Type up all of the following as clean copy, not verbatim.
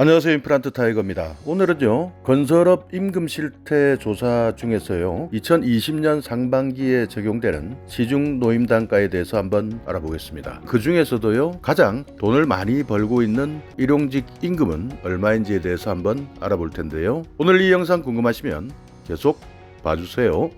안녕하세요. 임플란트 타이거입니다. 오늘은요, 건설업 임금 실태 조사 중에서요, 2020년 상반기에 적용되는 시중 노임 단가에 대해서 한번 알아보겠습니다. 그 중에서도요, 가장 돈을 많이 벌고 있는 일용직 임금은 얼마인지에 대해서 한번 알아볼 텐데요. 오늘 이 영상 궁금하시면 계속 봐주세요.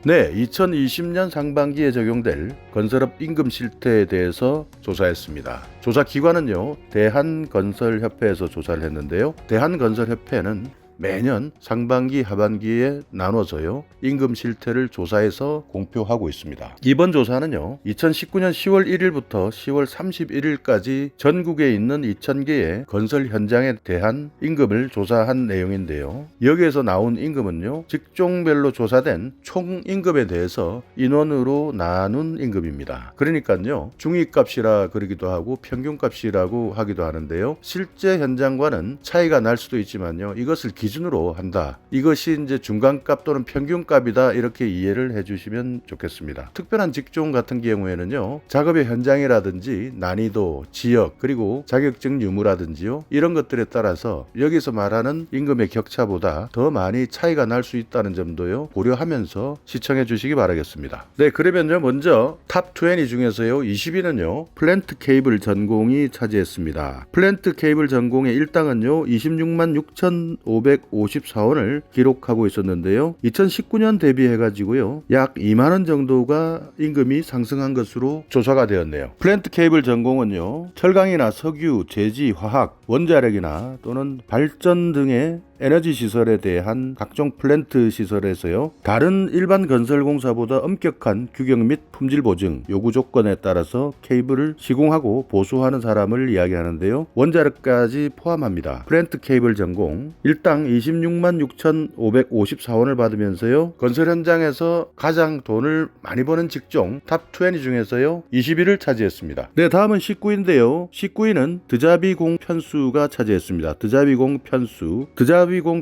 네, 2020년 상반기에 적용될 건설업 임금 실태에 대해서 조사했습니다. 조사 기관은요, 대한건설협회에서 조사를 했는데요. 대한건설협회는 매년 상반기, 하반기에 나눠서요, 임금 실태를 조사해서 공표하고 있습니다. 이번 조사는요, 2019년 10월 1일부터 10월 31일까지 전국에 있는 2,000개의 건설 현장에 대한 임금을 조사한 내용인데요. 여기에서 나온 임금은요, 직종별로 조사된 총 임금에 대해서 인원으로 나눈 임금입니다. 그러니까요, 중위값이라 그러기도 하고 평균값이라고 하기도 하는데요. 실제 현장과는 차이가 날 수도 있지만요, 이것을 기준으로 한다. 이것이 이제 중간값 또는 평균값이다. 이렇게 이해를 해주시면 좋겠습니다. 특별한 직종 같은 경우에는요, 작업의 현장이라든지 난이도, 지역, 그리고 자격증 유무라든지요, 이런 것들에 따라서 여기서 말하는 임금의 격차보다 더 많이 차이가 날 수 있다는 점도요, 고려하면서 시청해 주시기 바라겠습니다. 네, 그러면요, 먼저 탑 20 중에서요, 20위는요, 플랜트 케이블 전공이 차지했습니다. 플랜트 케이블 전공의 일당은요, 26만 6,554원을 기록하고 있었는데요. 2019년 대비해가지고요, 약 2만원 정도가 임금이 상승한 것으로 조사가 되었네요. 플랜트 케이블 전공은요, 철강이나 석유, 제지, 화학, 원자력이나 또는 발전 등의 에너지 시설에 대한 각종 플랜트 시설에서요, 다른 일반 건설공사보다 엄격한 규격 및 품질 보증 요구 조건에 따라서 케이블을 시공하고 보수하는 사람을 이야기하는데요. 원자력까지 포함합니다. 플랜트 케이블 전공 일당 26만 6,554원을 받으면서요, 건설 현장에서 가장 돈을 많이 버는 직종 탑 20 중에서요, 20위를 차지했습니다. 네, 다음은 19위인데요. 19위는 드자비공 편수가 차지했습니다. 드자비공 편수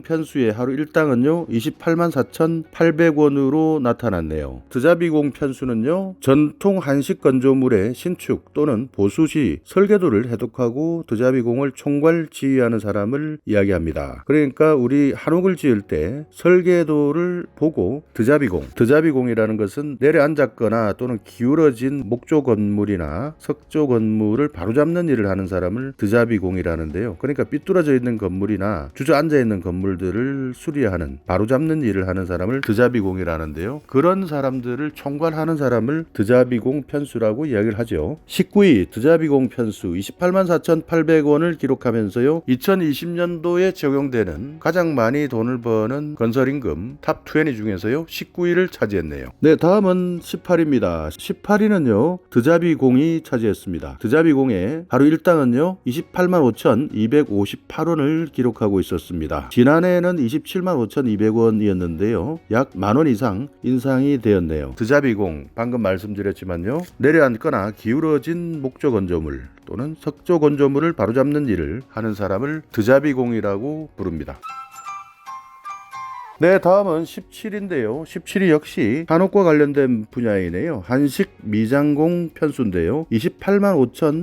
편수의 하루 일당은요, 28만 4,800원으로 나타났네요. 드자비공 편수는요, 전통 한식 건조물의 신축 또는 보수 시 설계도를 해독하고 드자비공을 총괄 지휘하는 사람을 이야기합니다. 그러니까 우리 한옥을 지을 때 설계도를 보고 드자비공이라는 것은 내려앉았거나 또는 기울어진 목조 건물이나 석조 건물을 바로잡는 일을 하는 사람을 드자비공이라는데요. 그러니까 삐뚤어져 있는 건물이나 주저앉아 있는 건물들을 수리하는, 바로잡는 일을 하는 사람을 드자비공이라는데요. 그런 사람들을 총괄하는 사람을 드자비공 편수라고 이야기를 하죠. 19위 드자비공 편수 28만 4,800원을 기록하면서요, 2020년도에 적용되는 가장 많이 돈을 버는 건설임금 탑 20 중에서요, 19위를 차지했네요. 네, 다음은 18위입니다. 18위는요, 드자비공이 차지했습니다. 드자비공의 하루 일당은요, 28만 5,258원을 기록하고 있었습니다. 지난해에는 27만 5,200원이었는데요. 약 만원 이상 인상이 되었네요. 드자비공, 방금 말씀드렸지만요, 내려앉거나 기울어진 목조 건조물 또는 석조 건조물을 바로잡는 일을 하는 사람을 드자비공이라고 부릅니다. 네, 다음은 17인데요. 17위 역시 한옥과 관련된 분야이네요. 한식 미장공 편수인데요. 28만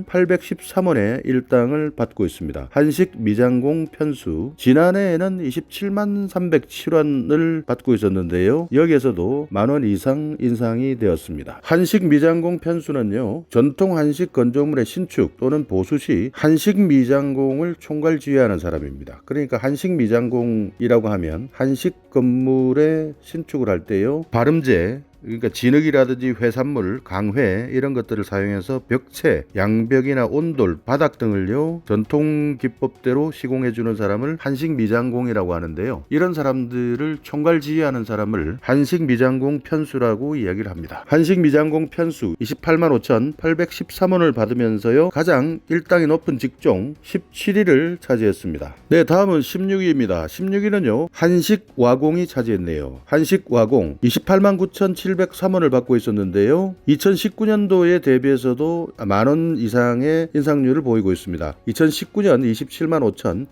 5,813원의 일당을 받고 있습니다. 한식 미장공 편수 지난해에는 27만 307원을 받고 있었는데요. 여기에서도 만원 이상 인상이 되었습니다. 한식 미장공 편수는요, 전통 한식 건조물의 신축 또는 보수 시 한식 미장공을 총괄 지휘하는 사람입니다. 그러니까 한식 미장공이라고 하면 한식 건물의 신축을 할 때요, 발음제, 그러니까 진흙이라든지 회산물, 강회 이런 것들을 사용해서 벽체, 양벽이나 온돌, 바닥 등을요, 전통 기법대로 시공해주는 사람을 한식 미장공이라고 하는데요. 이런 사람들을 총괄 지휘하는 사람을 한식 미장공 편수라고 이야기를 합니다. 한식 미장공 편수 28만 5,813원을 받으면서요, 가장 일당이 높은 직종 17위를 차지했습니다. 네, 다음은 16위입니다. 16위는요, 한식 와공이 차지했네요. 한식 와공 28만 9,700 703원을 받고 있었는데요. 2019년도에 대비해서도 만원 이상의 인상률을 보이고 있습니다. 2019년 27만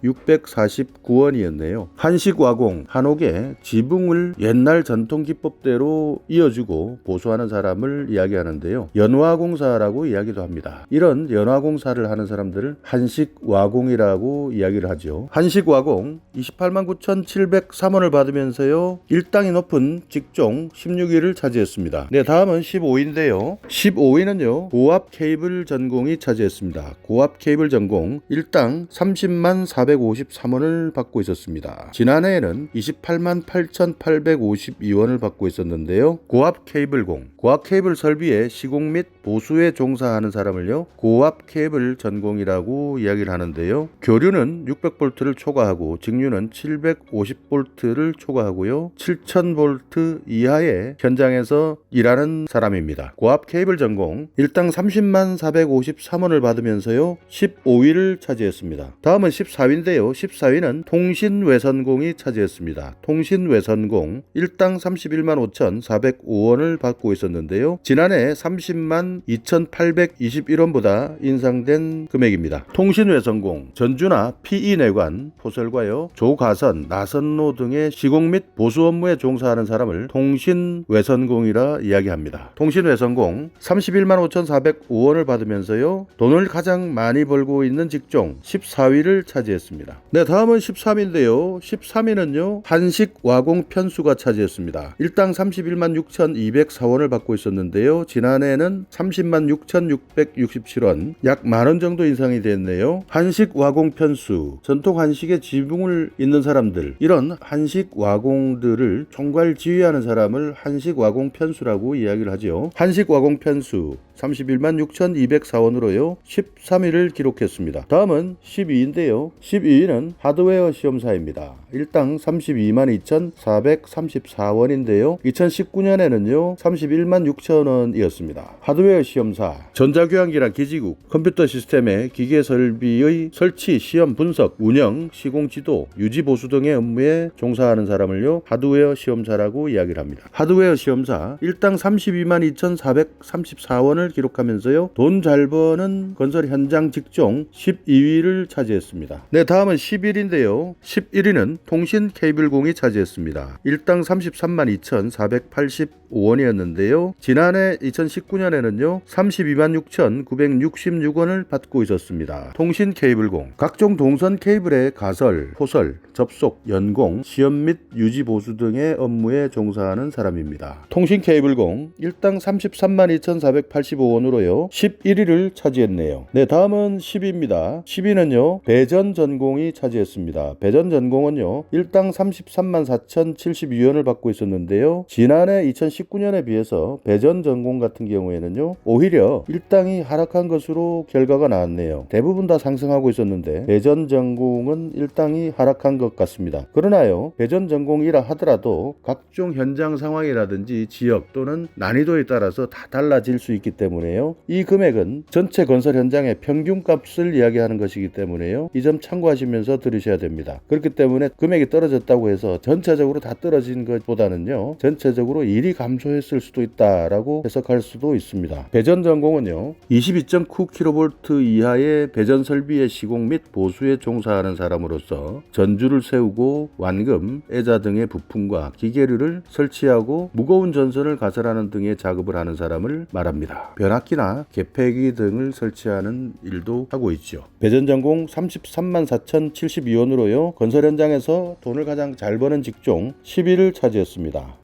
5,649원이었네요. 한식화공, 한옥의 지붕을 옛날 전통 기법대로 이어주고 보수하는 사람을 이야기하는데요. 연화공사라고 이야기도 합니다. 이런 연화공사를 하는 사람들을 한식화공이라고 이야기를 하죠. 한식화공 28만 9,703원을 받으면서요. 일당이 높은 직종 16위를 차지했습니다. 네, 다음은 15위인데요. 15위는요. 고압 케이블 전공이 차지했습니다. 고압 케이블 전공 일당 30만 453원을 받고 있었습니다. 지난해에는 28만 8,852원을 받고 있었는데요. 고압 케이블공, 고압 케이블 설비의 시공 및 보수에 종사하는 사람을요. 고압 케이블 전공이라고 이야기를 하는데요. 교류는 600V를 초과하고 직류는 750V를 초과하고요. 7000V 이하의 현장에서 일하는 사람입니다. 고압 케이블 전공 일당 30만 453원을 받으면서요. 15위를 차지했습니다. 다음은 14위인데요. 14위는 통신외선공이 차지했습니다. 통신외선공 일당 31만 5,405원을 받고 있었는데요. 지난해 30만 2,821원보다 인상된 금액입니다. 통신외선공 전주나 PE 내관, 포설과요, 조가선, 나선로 등의 시공 및 보수 업무에 종사하는 사람을 통신외선공이라 이야기합니다. 통신외선공 31만 5,405원을 받으면서요. 돈을 가장 많이 벌고 있는 직종 14위를 차지했습니다. 네, 다음은 13위인데요. 13위는요. 한식화공 편수가 차지했습니다. 일당 31만 6,204원을 받고 있었는데요. 지난해에는 30만 6,667원, 약 만원 정도 인상이 됐네요. 한식화공 편수, 전통 한식의 지붕을 잇는 사람들, 이런 한식화공들을 총괄 지휘하는 사람을 한식화공 편수라고 이야기를 하죠. 한식화공 편수 31만 6,204원으로요 13위를 기록했습니다. 다음은 12위인데요. 12위는 하드웨어 시험사입니다. 일당 32만 2,434원인데요. 2019년에는요 31만 6천원이었습니다. 하드웨어 시험사, 전자교환기나 기지국, 컴퓨터 시스템의 기계 설비의 설치, 시험 분석, 운영, 시공 지도, 유지 보수 등의 업무에 종사하는 사람을요 하드웨어 시험사라고 이야기를 합니다. 하드웨어 시험사 일당 32만 2,434원을 기록하면서요 돈 잘 버는 건설 현장 직종 12위를 차지했습니다. 네, 다음은 11위인데요. 11위는 통신 케이블공이 차지했습니다. 일당 33만 2,485원이었는데요. 지난해 2019년에는요 32만 6,966원을 받고 있었습니다. 통신 케이블공, 각종 동선 케이블의 가설, 포설, 접속, 연공, 시험 및 유지 보수 등의 업무에 종사하는 사람입니다. 통신 케이블공 일당 33만 2,485원으로요 11위를 차지했네요. 네, 다음은 10위입니다. 10위는요 배전 전공이 차지했습니다. 배전 전공은요 일당 33만 4,072원을 받고 있었는데요. 지난해 2019년에 비해서 배전 전공 같은 경우에는요 오히려 일당이 하락한 것으로 결과가 나왔네요. 대부분 다 상승하고 있었는데 배전 전공은 일당이 하락한 것 같습니다. 그러나요 배전 전공이라 하더라도 각종 현장 상황이라든지 지역 또는 난이도에 따라서 다 달라질 수 있기 때문에요. 이 금액은 전체 건설 현장의 평균값을 이야기하는 것이기 때문에요. 이 점 참고하시면서 들으셔야 됩니다. 그렇기 때문에 금액이 떨어졌다고 해서 전체적으로 다 떨어진 것보다는요. 전체적으로 일이 감소했을 수도 있다라고 해석할 수도 있습니다. 배전 전공은요. 22.9kV 이하의 배전 설비의 시공 및 보수에 종사하는 사람으로서 전주를 세우고 완금, 애자 등의 부품과 기계류를 설치하고 무거운 전선을 가설하는 등의 작업을 하는 사람을 말합니다. 변압기나 개폐기 등을 설치하는 일도 하고 있죠. 배전 전공 33만 4,072원으로요. 건설 현장에서 돈을 가장 잘 버는 직종 10위를 차지했습니다.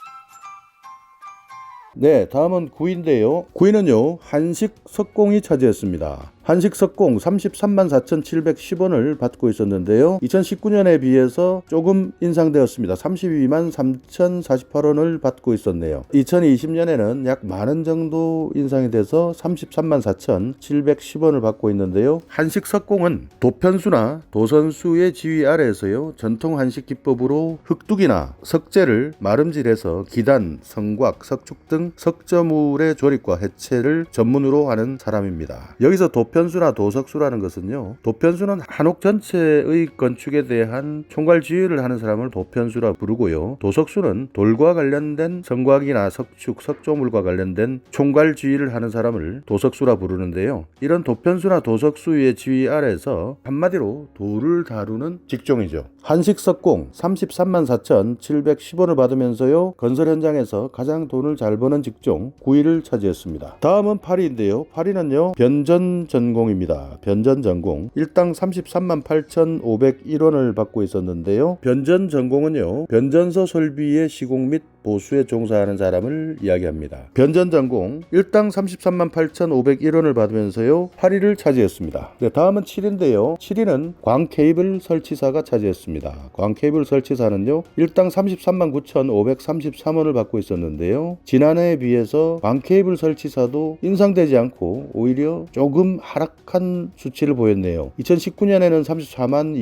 네, 다음은 9위인데요. 9위는요. 한식 석공이 차지했습니다. 한식 석공 33만 4,710원을 받고 있었는데요. 2019년에 비해서 조금 인상되었습니다. 32만 3,048원을 받고 있었네요. 2020년에는 약 만원 정도 인상이 돼서 33만 4,710원을 받고 있는데요. 한식 석공은 도편수나 도선수의 지휘 아래에서요. 전통 한식 기법으로 흑둑이나 석재를 마름질해서 기단, 성곽, 석축 등 석저물의 조립과 해체를 전문으로 하는 사람입니다. 여기서 도편수나 도석수라는 것은요, 도편수는 한옥 전체의 건축에 대한 총괄 지휘를 하는 사람을 도편수라 부르고요, 도석수는 돌과 관련된 성곽이나 석축, 석조물과 관련된 총괄 지휘를 하는 사람을 도석수라 부르는데요, 이런 도편수나 도석수의 지휘 아래에서 한마디로 돌을 다루는 직종이죠. 한식석공 33만 4,710원을 받으면서요, 건설 현장에서 가장 돈을 잘 버는 직종 9위를 차지했습니다. 다음은 8위인데요. 8위는요, 변전 전공입니다. 변전 전공 일당 33만 8,501원을 받고 있었는데요, 변전 전공은요, 변전소 설비의 시공 및 보수에 종사하는 사람을 이야기합니다. 변전 전공 일당 33만 8,501원을 받으면서요, 8위를 차지했습니다. 네, 다음은 7위인데요. 7위는 광케이블 설치사가 차지했습니다. 광케이블 설치사는요, 일당 33만 9,533원을 받고 있었는데요, 지난해에 비해서 광케이블 설치사도 인상되지 않고 오히려 조금 하락한 수치를 보였네요. 2019년에는 34만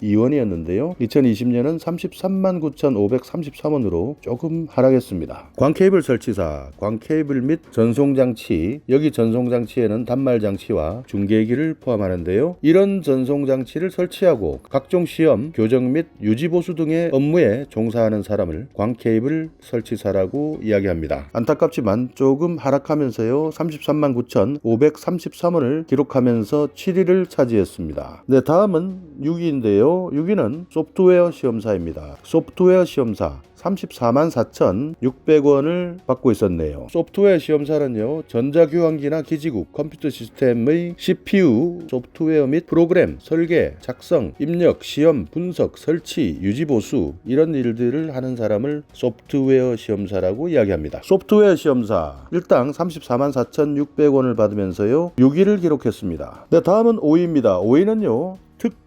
232원이었는데요, 2020년은 33만 9,533원으로 조금 하락했습니다. 광케이블 설치사, 광케이블 및 전송장치, 여기 전송장치에는 단말장치와 중계기를 포함하는데요, 이런 전송장치를 설치하고 각종 시험, 교정 및 유지보수 등의 업무에 종사하는 사람을 광케이블 설치사라고 이야기합니다. 안타깝지만 조금 하락하면서요, 33만 9,533원을 기록하면서 7위를 차지했습니다. 네, 다음은 6위인데요. 6위는 소프트웨어 시험사입니다. 소프트웨어 시험사 34만 4,600원을 받고 있었네요. 소프트웨어 시험사는요, 전자교환기나 기지국, 컴퓨터 시스템의 CPU, 소프트웨어 및 프로그램, 설계, 작성, 입력, 시험, 분석, 설치, 유지보수 이런 일들을 하는 사람을 소프트웨어 시험사라고 이야기합니다. 소프트웨어 시험사 일당 34만 4,600원을 받으면서요, 6위를 기록했습니다. 네, 다음은 5위입니다. 5위는요,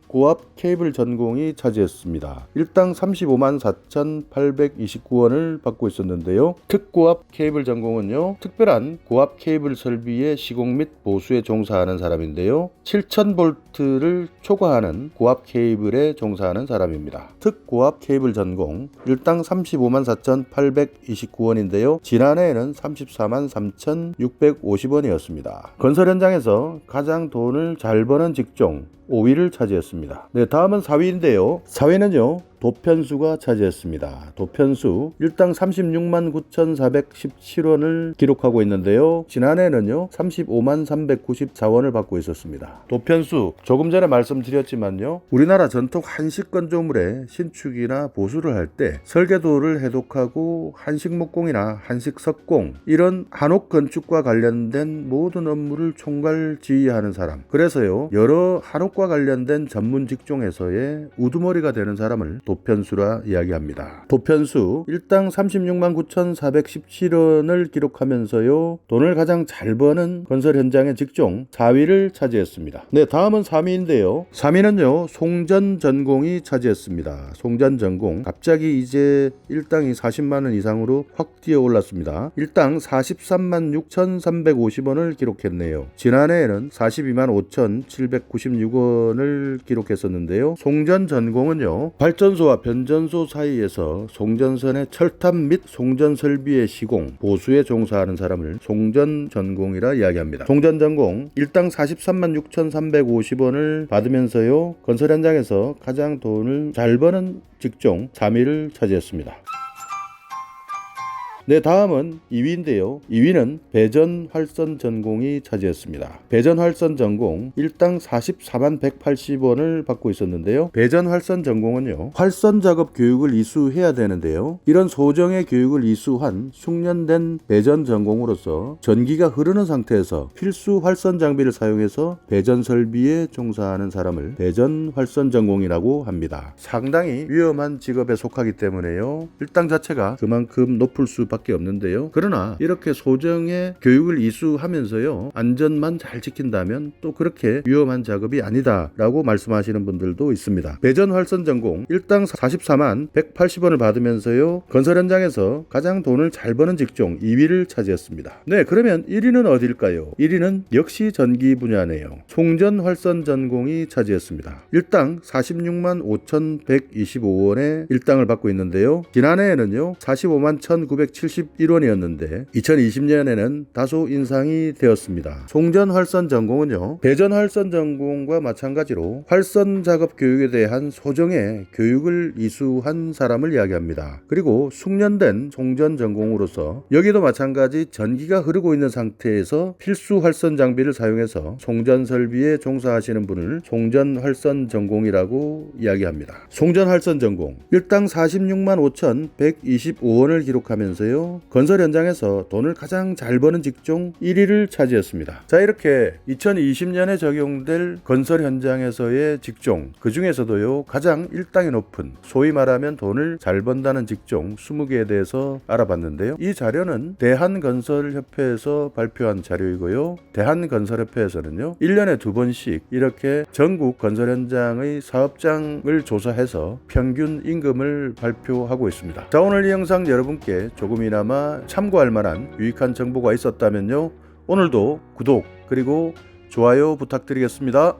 고압 케이블 전공이 차지했습니다. 일당 35만 4,829원을 받고 있었는데요, 특고압 케이블 전공은요, 특별한 고압 케이블 설비의 시공 및 보수에 종사하는 사람인데요, 7,000V를 초과하는 고압 케이블에 종사하는 사람입니다. 특고압 케이블 전공 일당 35만 4,829원인데요, 지난해에는 34만 3,650원이었습니다. 건설 현장에서 가장 돈을 잘 버는 직종 5위를 차지했습니다. 네, 다음은 4위인데요. 4위는요, 도편수가 차지했습니다. 도편수 일당 36만 9,417원을 기록하고 있는데요, 지난해는요 35만 394원을 받고 있었습니다. 도편수 조금 전에 말씀드렸지만요, 우리나라 전통 한식 건조물의 신축이나 보수를 할 때 설계도를 해독하고 한식 목공이나 한식 석공 이런 한옥 건축과 관련된 모든 업무를 총괄 지휘하는 사람, 그래서요 여러 한옥과 관련된 전문 직종에서의 우두머리가 되는 사람을 도편수라 이야기합니다. 도편수 일당 36만 9,417원을 기록하면서요, 돈을 가장 잘 버는 건설 현장의 직종 4위를 차지했습니다. 네, 다음은 3위인데요. 3위는요, 송전 전공이 차지했습니다. 송전 전공 갑자기 이제 일당이 40만원 이상으로 확 뛰어 올랐습니다. 일당 43만 6,350원을 기록했네요. 지난해에는 42만 5,796원을 기록했었는데요, 송전 전공은요, 발전소와 변전소 사이에서 송전선의 철탑 및 송전 설비의 시공, 보수에 종사하는 사람을 송전 전공이라 이야기합니다. 송전 전공 일당 43만 6,350원을 받으면서요, 건설 현장에서 가장 돈을 잘 버는 직종 3위를 차지했습니다. 네, 다음은 2위인데요. 2위는 배전 활선 전공이 차지했습니다. 배전 활선 전공 일당 44만 180원을 받고 있었는데요, 배전 활선 전공은요, 활선 작업 교육을 이수해야 되는데요, 이런 소정의 교육을 이수한 숙련된 배전 전공으로서 전기가 흐르는 상태에서 필수 활선 장비를 사용해서 배전 설비에 종사하는 사람을 배전 활선 전공이라고 합니다. 상당히 위험한 직업에 속하기 때문에요, 일당 자체가 그만큼 높을 수밖에 없는데요, 그러나 이렇게 소정의 교육을 이수하면서요, 안전만 잘 지킨다면 또 그렇게 위험한 작업이 아니다 라고 말씀하시는 분들도 있습니다. 배전 활선 전공 일당 44만 180원을 받으면서요, 건설 현장에서 가장 돈을 잘 버는 직종 2위를 차지했습니다. 네, 그러면 1위는 어딜까요? 1위는 역시 전기 분야네요. 송전 활선 전공이 차지했습니다. 일당 46만 5,125원의 일당을 받고 있는데요, 지난해에는요 45만 1,907 371원이었는데 2020년에는 다소 인상이 되었습니다. 송전활선 전공은요, 대전활선 전공과 마찬가지로 활선 작업 교육에 대한 소정의 교육을 이수한 사람을 이야기합니다. 그리고 숙련된 송전 전공으로서 여기도 마찬가지 전기가 흐르고 있는 상태에서 필수 활선 장비를 사용해서 송전 설비에 종사하시는 분을 송전활선 전공이라고 이야기합니다. 송전활선 전공 일당 46만 5,125원을 기록하면서요, 건설 현장에서 돈을 가장 잘 버는 직종 1위를 차지했습니다. 자, 이렇게 2020년에 적용될 건설 현장에서의 직종, 그 중에서도요 가장 일당이 높은, 소위 말하면 돈을 잘 번다는 직종 20개에 대해서 알아봤는데요. 이 자료는 대한건설협회에서 발표한 자료이고요, 대한건설협회에서는요 1년에 2번씩 이렇게 전국 건설 현장의 사업장을 조사해서 평균 임금을 발표하고 있습니다. 자, 오늘 이 영상 여러분께 조금이나마 참고할 만한 유익한 정보가 있었다면요, 오늘도 구독 그리고 좋아요 부탁드리겠습니다.